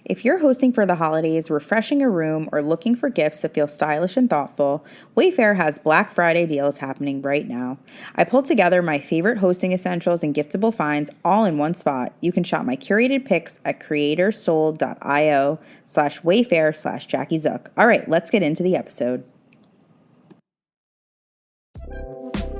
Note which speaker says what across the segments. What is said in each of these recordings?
Speaker 1: If you're hosting for the holidays, refreshing a room, or looking for gifts that feel stylish and thoughtful, Wayfair has Black Friday deals happening right now. I pulled together my favorite hosting essentials and giftable finds all in one spot. You can shop my curated picks at creatorssold.io/Wayfair/Jackie Zook. All right, let's get into the episode.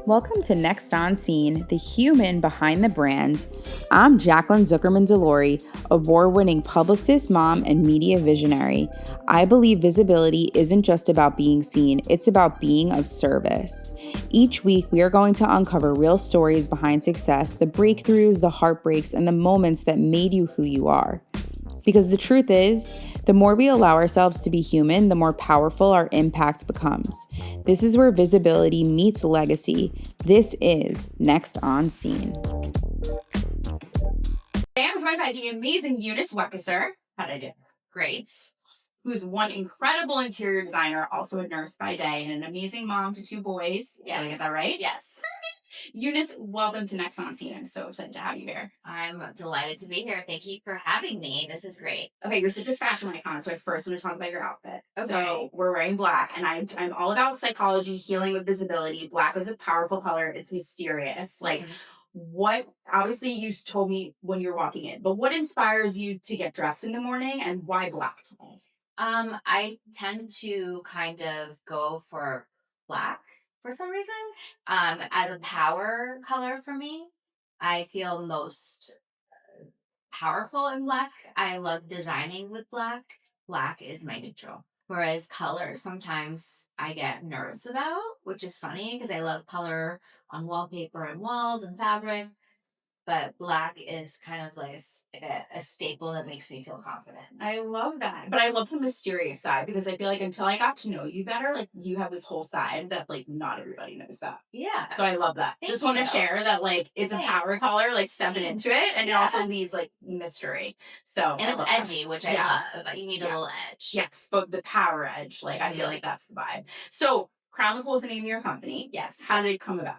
Speaker 1: Welcome to Next On Scene, the human behind the brand. I'm Jaclyn Zukerman Delory, award-winning publicist, mom, and media visionary. I believe visibility isn't just about being seen, it's about being of service. Each week, we are going to uncover real stories behind success, the breakthroughs, the heartbreaks, and the moments that made you who you are. Because the truth is, the more we allow ourselves to be human, the more powerful our impact becomes. This is where visibility meets legacy. This is Next On Scene.
Speaker 2: Today I'm joined by the amazing Eunice Weckesser. How did I do? Great. Who's one incredible interior designer, also a nurse by day, and an amazing mom to 2 boys.
Speaker 3: Yes.
Speaker 2: Did I get that right?
Speaker 3: Yes.
Speaker 2: Eunice, welcome to Next On Scene. I'm so excited to have you here.
Speaker 3: I'm delighted to be here. Thank you for having me. This is great.
Speaker 2: Okay, you're such a fashion icon, so I first want to talk about your outfit.
Speaker 3: Okay.
Speaker 2: So we're wearing black, and I'm all about psychology, healing with visibility. Black is a powerful color. It's mysterious. What, obviously you told me when you were walking in, but what inspires you to get dressed in the morning, and why black today?
Speaker 3: I tend to kind of go for black for some reason. As a power color for me, I feel most powerful in black. I love designing with black. Black is my neutral. Whereas color, sometimes I get nervous about, which is funny because I love color on wallpaper and walls and fabric. But black is kind of like a staple that makes me feel confident.
Speaker 2: I love that. But I love the mysterious side because I feel like until I got to know you better, like you have this whole side that like not everybody knows that.
Speaker 3: Yeah.
Speaker 2: So I love that. Just want to share that like it's a power color, like stepping into it, and it also leaves like mystery. So
Speaker 3: and it's edgy, which I love. You need a little edge.
Speaker 2: Yes, but the power edge, like I feel like that's the vibe. So Crown the Cool is the name of your company.
Speaker 3: Yes.
Speaker 2: How did it come about?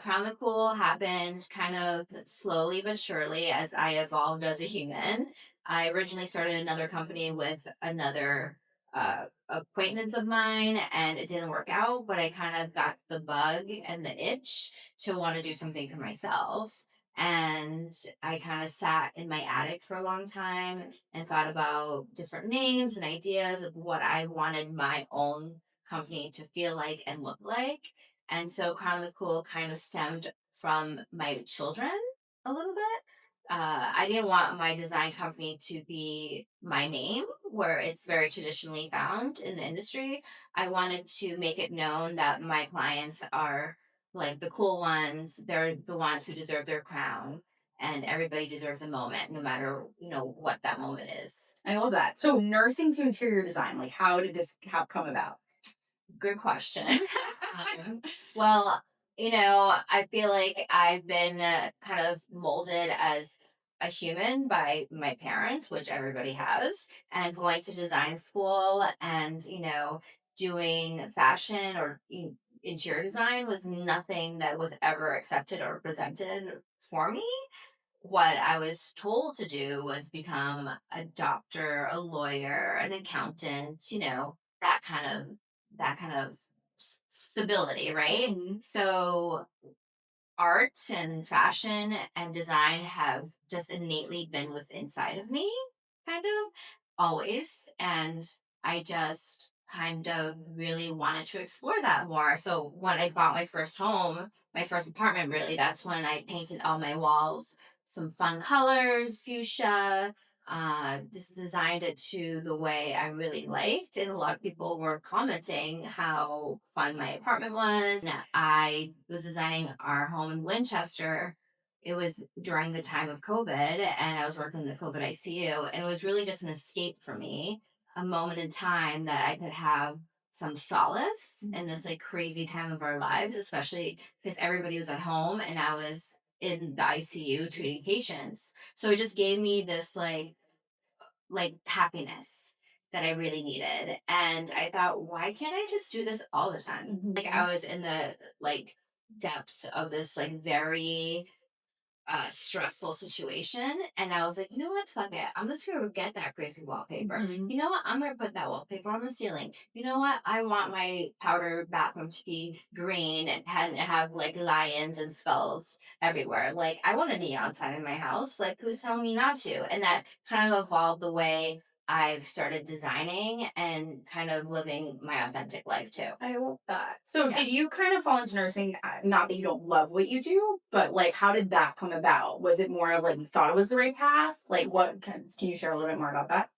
Speaker 3: Crown the Cool happened kind of slowly but surely as I evolved as a human. I originally started another company with another acquaintance of mine, and it didn't work out, but I kind of got the bug and the itch to want to do something for myself. And I kind of sat in my attic for a long time and thought about different names and ideas of what I wanted my own company to feel like and look like. And so Crown of the Cool kind of stemmed from my children a little bit. I didn't want my design company to be my name, where it's very traditionally found in the industry. I wanted to make it known that my clients are like the cool ones. They're the ones who deserve their crown. And everybody deserves a moment, no matter what that moment is.
Speaker 2: I love that. So nursing to interior design, like how did this come about?
Speaker 3: Good question. Well, I feel like I've been kind of molded as a human by my parents, which everybody has, and going to design school and, doing fashion or interior design was nothing that was ever accepted or presented for me. What I was told to do was become a doctor, a lawyer, an accountant, that kind of stability, right? So art and fashion and design have just innately been with inside of me, kind of always. And I just kind of really wanted to explore that more. So when I bought my first home, my first apartment, really, that's when I painted all my walls some fun colors, fuchsia, just designed it to the way I really liked. And a lot of people were commenting how fun my apartment was. I was designing our home in Winchester. It was during the time of COVID, and I was working in the COVID ICU, and it was really just an escape for me, a moment in time that I could have some solace in this like crazy time of our lives, especially because everybody was at home and I was in the ICU treating patients. So it just gave me this like happiness that I really needed. And I thought, why can't I just do this all the time? Like I was in the like depths of this like very stressful situation, and I was like, you know what, fuck it, I'm just gonna get that crazy wallpaper. You know what, I'm gonna put that wallpaper on the ceiling. You know what, I want my powder bathroom to be green and have like lions and skulls everywhere. Like, I want a neon sign in my house. Like, who's telling me not to? And that kind of evolved the way I've started designing and kind of living my authentic life too.
Speaker 2: I love that. So,
Speaker 3: Yeah.
Speaker 2: did you kind of fall into nursing? Not that you don't love what you do, but like, how did that come about? Was it more of like you thought it was the right path? Like, what can you share a little bit more about that?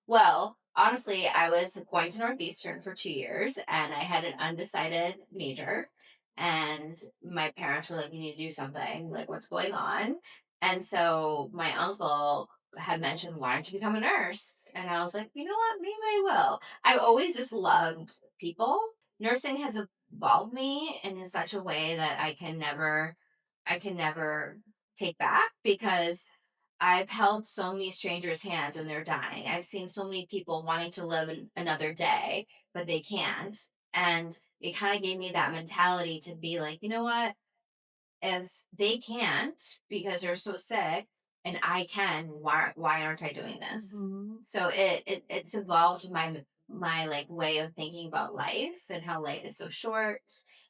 Speaker 3: Well, honestly, I was going to Northeastern for 2 years and I had an undecided major. And my parents were like, you need to do something. Like, what's going on? And so my uncle had mentioned, why don't you become a nurse? And I was like, you know what? Maybe I will. I've always just loved people. Nursing has evolved me in such a way that I can never take back, because I've held so many strangers' hands when they're dying. I've seen so many people wanting to live another day, but they can't. And it kind of gave me that mentality to be like, you know what? If they can't because they're so sick and I can, why aren't I doing this? So it's evolved my like way of thinking about life, and how life is so short,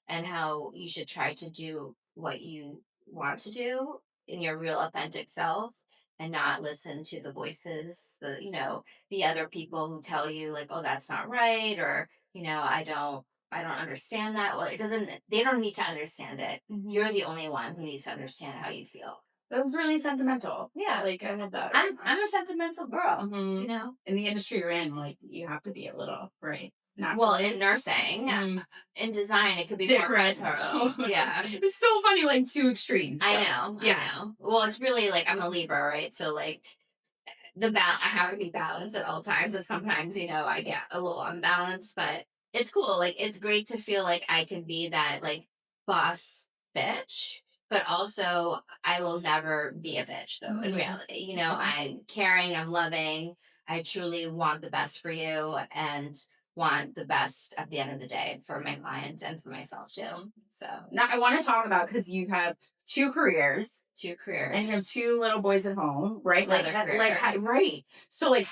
Speaker 3: and how you should try to do what you want to do in your real authentic self, and not listen to the voices, the other people who tell you like, oh, that's not right, or I don't understand that. Well, they don't need to understand it. You're the only one who needs to understand how you feel.
Speaker 2: That was really sentimental.
Speaker 3: Yeah.
Speaker 2: Like, I love that.
Speaker 3: I'm a sentimental girl,
Speaker 2: In the industry you're in, like, you have to be a little, right?
Speaker 3: Well,
Speaker 2: Naturally.
Speaker 3: in nursing, in design, it could be
Speaker 2: Different.
Speaker 3: more thorough. Yeah.
Speaker 2: It's so funny, like two extremes.
Speaker 3: I
Speaker 2: though.
Speaker 3: know.
Speaker 2: Yeah.
Speaker 3: I know. Well, it's really like I'm a Libra, right? So like I have to be balanced at all times. And sometimes, I get a little unbalanced, but it's cool. Like, it's great to feel like I can be that like boss bitch, but also I will never be a bitch though, in reality. I'm caring, I'm loving, I truly want the best for you, and want the best at the end of the day for my clients and for myself too. So
Speaker 2: Now I want to talk about, because you have two careers
Speaker 3: two careers.
Speaker 2: and you have two little boys at home, right?
Speaker 3: Another career.
Speaker 2: Right. So like,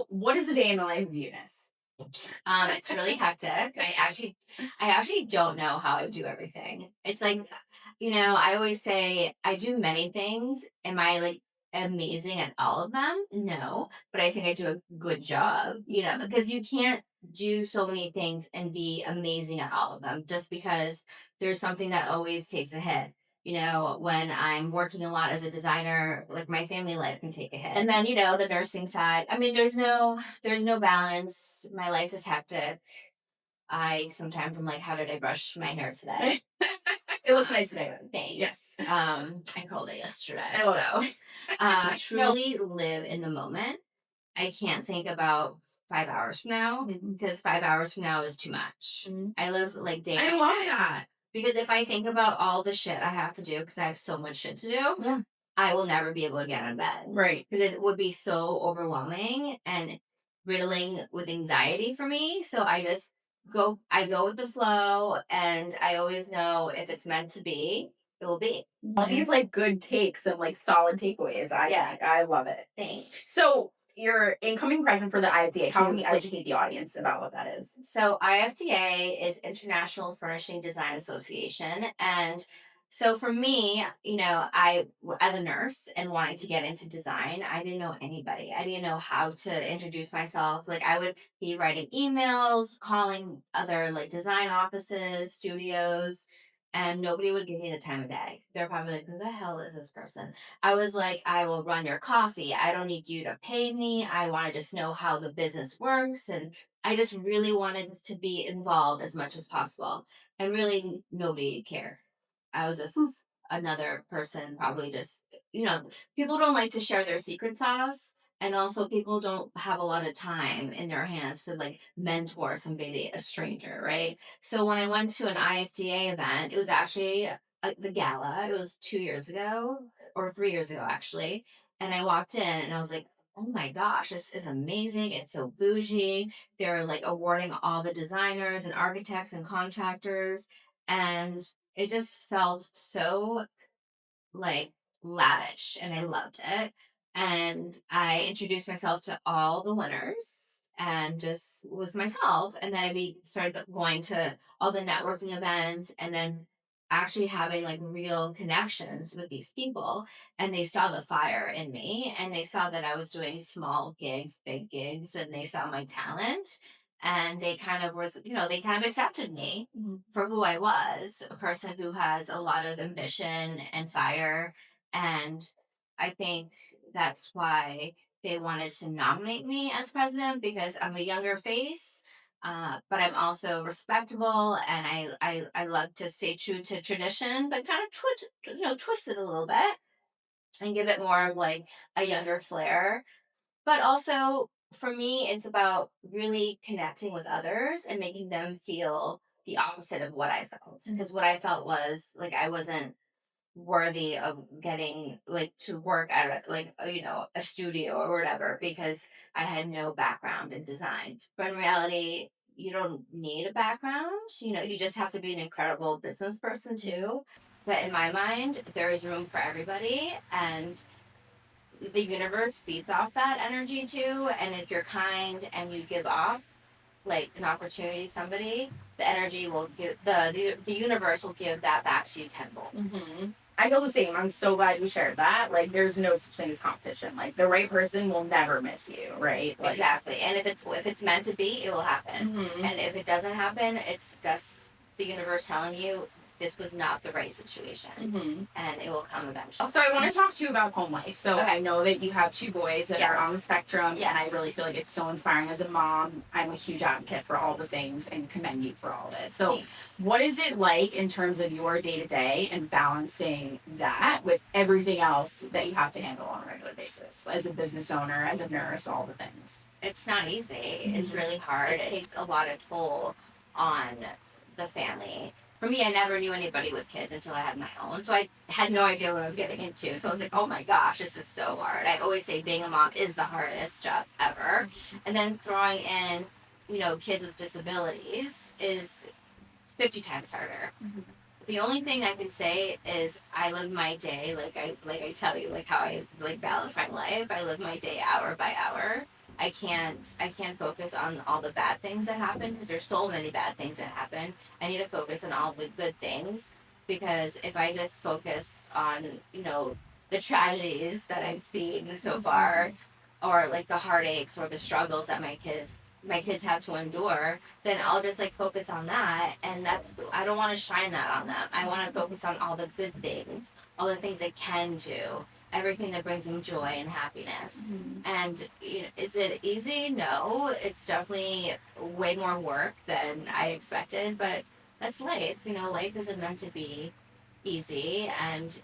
Speaker 2: what is a day in the life of Eunice?
Speaker 3: It's really hectic. I actually don't know how I do everything. It's like, I always say I do many things. Am I like amazing at all of them? No, but I think I do a good job, because you can't do so many things and be amazing at all of them, just because there's something that always takes a hit. When I'm working a lot as a designer, like my family life can take a hit. And then, the nursing side, I mean, there's no balance. My life is hectic. I'm like, how did I brush my hair today?
Speaker 2: It looks nice today.
Speaker 3: Thanks.
Speaker 2: Yes.
Speaker 3: I curled it yesterday.
Speaker 2: So,
Speaker 3: truly live in the moment. I can't think about 5 hours from now, because 5 hours from now is too much. I live like day
Speaker 2: I
Speaker 3: by
Speaker 2: love
Speaker 3: day.
Speaker 2: that.
Speaker 3: Because if I think about all the shit I have to do, because I have so much shit to do,
Speaker 2: Yeah.
Speaker 3: I will never be able to get out of bed.
Speaker 2: Right.
Speaker 3: Because it would be so overwhelming and riddling with anxiety for me. So I go with the flow, and I always know if it's meant to be, it will be.
Speaker 2: All these like good takes and like solid takeaways. I love it.
Speaker 3: Thanks.
Speaker 2: So your incoming present for the IFDA, how can we educate the audience about what that is?
Speaker 3: So IFDA is International Furnishing Design Association. And so for me, as a nurse and wanting to get into design, I didn't know anybody. I didn't know how to introduce myself. Like, I would be writing emails, calling other like design offices, studios, and nobody would give me the time of day. They're probably like, who the hell is this person? I was like, I will run your coffee. I don't need you to pay me. I want to just know how the business works. And I just really wanted to be involved as much as possible. And really, nobody cared. I was just another person, probably just, people don't like to share their secret sauce. And also, people don't have a lot of time in their hands to like mentor somebody, a stranger, right? So when I went to an IFDA event, it was actually the gala. It was 2 years ago, or 3 years ago, actually. And I walked in and I was like, oh my gosh, this is amazing. It's so bougie. They're like awarding all the designers and architects and contractors. And it just felt so like lavish, and I loved it. And I introduced myself to all the winners and just was myself. And then started going to all the networking events, and then actually having like real connections with these people. And they saw the fire in me, and they saw that I was doing small gigs, big gigs, and they saw my talent. And they kind of they kind of accepted me for who I was, a person who has a lot of ambition and fire. And I think that's why they wanted to nominate me as president, because I'm a younger face, but I'm also respectable, and I love to stay true to tradition, but kind of twist it a little bit and give it more of like a younger flair. But also, for me, it's about really connecting with others and making them feel the opposite of what I felt. Because what I felt was like I wasn't worthy of getting like to work at a studio or whatever, because I had no background in design. But in reality, you don't need a background. You just have to be an incredible business person too. But in my mind, there is room for everybody, and the universe feeds off that energy too. And if you're kind and you give off like an opportunity to somebody, the energy will give the universe will give that back to you tenfold.
Speaker 2: I feel the same. I'm so glad you shared that. Like, there's no such thing as competition. Like, the right person will never miss you, right? Like,
Speaker 3: Exactly. And if it's meant to be, it will happen. And if it doesn't happen, it's just the universe telling you this was not the right situation, and it will come eventually.
Speaker 2: So I want to talk to you about home life. So I know that you have two boys that are on the spectrum, and I really feel like it's so inspiring as a mom. I'm a huge advocate for all the things and commend you for all of it. So
Speaker 3: Thanks.
Speaker 2: what is it like in terms of your day-to-day and balancing that with everything else that you have to handle on a regular basis as a business owner, as a nurse, all the things?
Speaker 3: It's not easy. It's really hard. It takes a lot of toll on the family. For me, I never knew anybody with kids until I had my own. So I had no idea what I was getting into. So I was like, oh my gosh, this is so hard. I always say being a mom is the hardest job ever. And then throwing in, kids with disabilities is 50 times harder. The only thing I can say is I live my day like I tell you, like how I like balance my life. I live my day hour by hour. I can't focus on all the bad things that happen, because there's so many bad things that happen. I need to focus on all the good things, because if I just focus on, the tragedies that I've seen so far, or like the heartaches or the struggles that my kids have to endure, then I'll just like focus on that. And I don't want to shine that on them. I want to focus on all the good things, all the things they can do, everything that brings them joy and happiness. And is it easy? No, it's definitely way more work than I expected, but that's life. Life isn't meant to be easy. And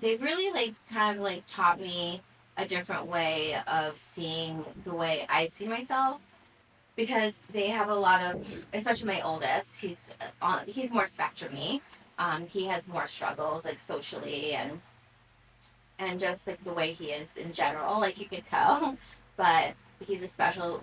Speaker 3: they've really like kind of like taught me a different way of seeing the way I see myself, because they have a lot of, especially my oldest, he's more spectrumy. He has more struggles like socially, and just like the way he is in general, like you could tell. But he's a special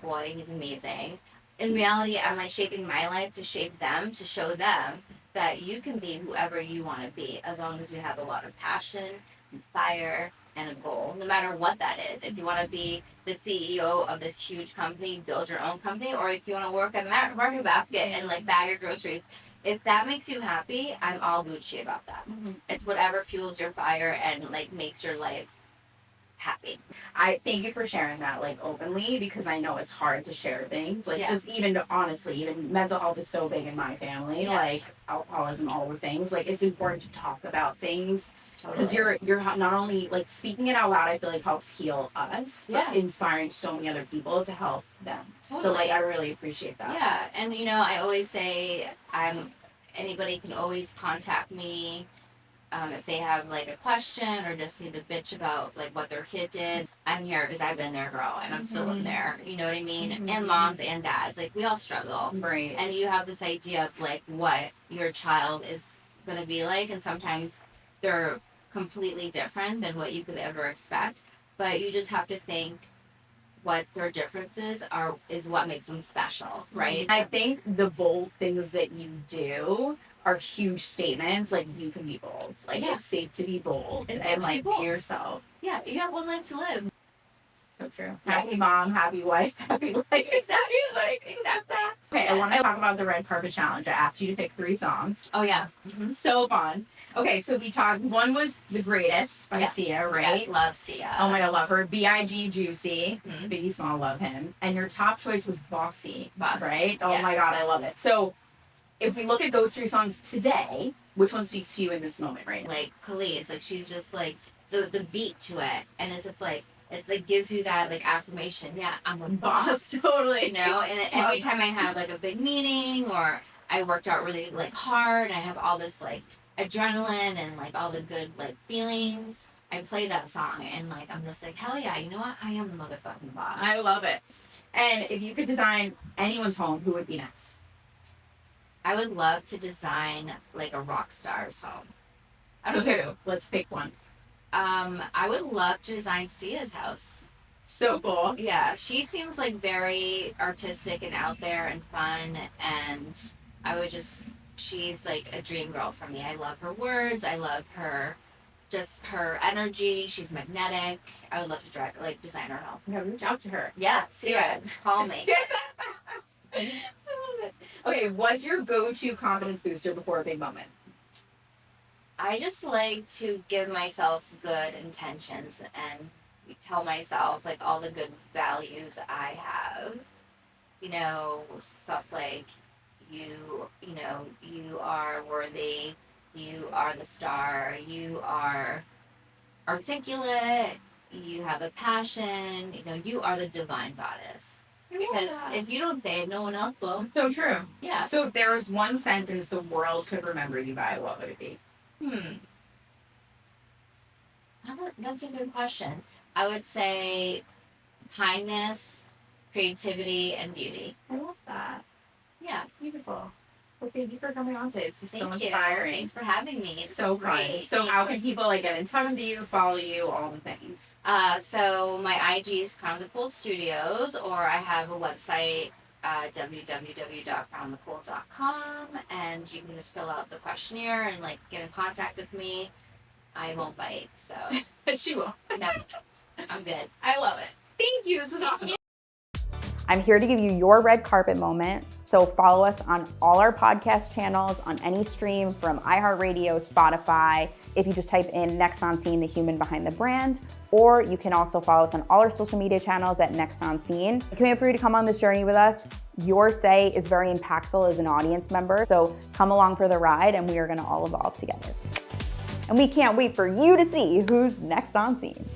Speaker 3: boy. He's amazing. In reality, I'm like shaping my life to shape them, to show them that you can be whoever you want to be, as long as you have a lot of passion and fire and a goal, no matter what that is. If you want to be the CEO of this huge company, build your own company, or if you want to work at Market Basket and like bag your groceries, if that makes you happy, I'm all Gucci about that. It's whatever fuels your fire and like makes your life happy.
Speaker 2: I thank you for sharing that like openly, because I know it's hard to share things. Like just even honestly, even mental health is so big in my family, like alcoholism, all the things. Like it's important to talk about things, because you're not only like speaking it out loud, I feel like helps heal us, but inspiring so many other people to help them. So like I really appreciate that.
Speaker 3: Yeah, and I always say anybody can always contact me. If they have like a question or just need to bitch about like what their kid did, I'm here because I've been there, girl, and I'm still in there. You know what I mean? And moms and dads, like we all struggle,
Speaker 2: Right.
Speaker 3: and you have this idea of like what your child is gonna be like, and sometimes they're completely different than what you could ever expect. But you just have to think what their differences is what makes them special, right?
Speaker 2: I think the bold things that you do are huge statements. Like, you can be bold. Like, it's safe to be bold.
Speaker 3: It's
Speaker 2: and,
Speaker 3: safe to be bold.
Speaker 2: Be yourself.
Speaker 3: Yeah, you got one life to live.
Speaker 2: So true. Happy mom, happy wife, happy life.
Speaker 3: Exactly.
Speaker 2: Exactly. Okay, I want to talk about the red carpet challenge. I asked you to pick 3 songs.
Speaker 3: Oh, yeah.
Speaker 2: So fun. Okay, so we talked, one was The Greatest by Sia, right?
Speaker 3: Yeah, love Sia.
Speaker 2: Oh my god, love her. B.I.G. Juicy. Biggie Small, love him. And your top choice was Bossy. Right? Oh my god, I love it. So if we look at those 3 songs today, which one speaks to you in this moment right now?
Speaker 3: Like, Khalees, like, she's just, like, the beat to it. And it's just, like, it like gives you that like affirmation. Yeah, I'm a boss.
Speaker 2: Totally.
Speaker 3: You know, and every time I have like a big meeting or I worked out really like hard, I have all this like adrenaline and like all the good like feelings. I play that song and like I'm just like, hell yeah, you know what? I am the motherfucking boss.
Speaker 2: I love it. And if you could design anyone's home, who would be next?
Speaker 3: I would love to design like a rock star's home.
Speaker 2: So who? Let's pick one.
Speaker 3: I would love to design Sia's house.
Speaker 2: So cool.
Speaker 3: Yeah, she seems like very artistic and out there and fun, and she's like a dream girl for me. I love her words. I love just her energy. She's magnetic. I would love to design her home.
Speaker 2: Yeah, reach out to her.
Speaker 3: Yeah, Sia, call me.
Speaker 2: I love it. Okay, what's your go-to confidence booster before a big moment?
Speaker 3: I just like to give myself good intentions and tell myself like all the good values I have. You know, stuff like you are worthy, you are the star, you are articulate, you have a passion, you are the divine goddess. Because if you don't say it, no one else will.
Speaker 2: So true.
Speaker 3: Yeah.
Speaker 2: So if there was one sentence the world could remember you by, what would it be?
Speaker 3: That's a good question. I would say kindness, creativity, and beauty.
Speaker 2: I love that.
Speaker 3: Yeah.
Speaker 2: Beautiful. Well, thank you for coming on today. It's just so
Speaker 3: Thank you.
Speaker 2: inspiring.
Speaker 3: Thanks for having me. It's
Speaker 2: so
Speaker 3: great.
Speaker 2: So how can people get in touch with you, follow you, all the things?
Speaker 3: So my IG is Crown the Cool Studios, or I have a website, www.crownthecool.com, and you can just fill out the questionnaire and get in contact with me. I won't bite, so
Speaker 2: She will.
Speaker 3: No, I'm good.
Speaker 2: I love it. Thank you. This was awesome.
Speaker 1: I'm here to give you your red carpet moment. So follow us on all our podcast channels, on any stream from iHeartRadio, Spotify. If you just type in Next on Scene, the human behind the brand, or you can also follow us on all our social media channels at Next on Scene. I can't wait for you to come on this journey with us. Your say is very impactful as an audience member. So come along for the ride and we are gonna all evolve together. And we can't wait for you to see who's next on scene.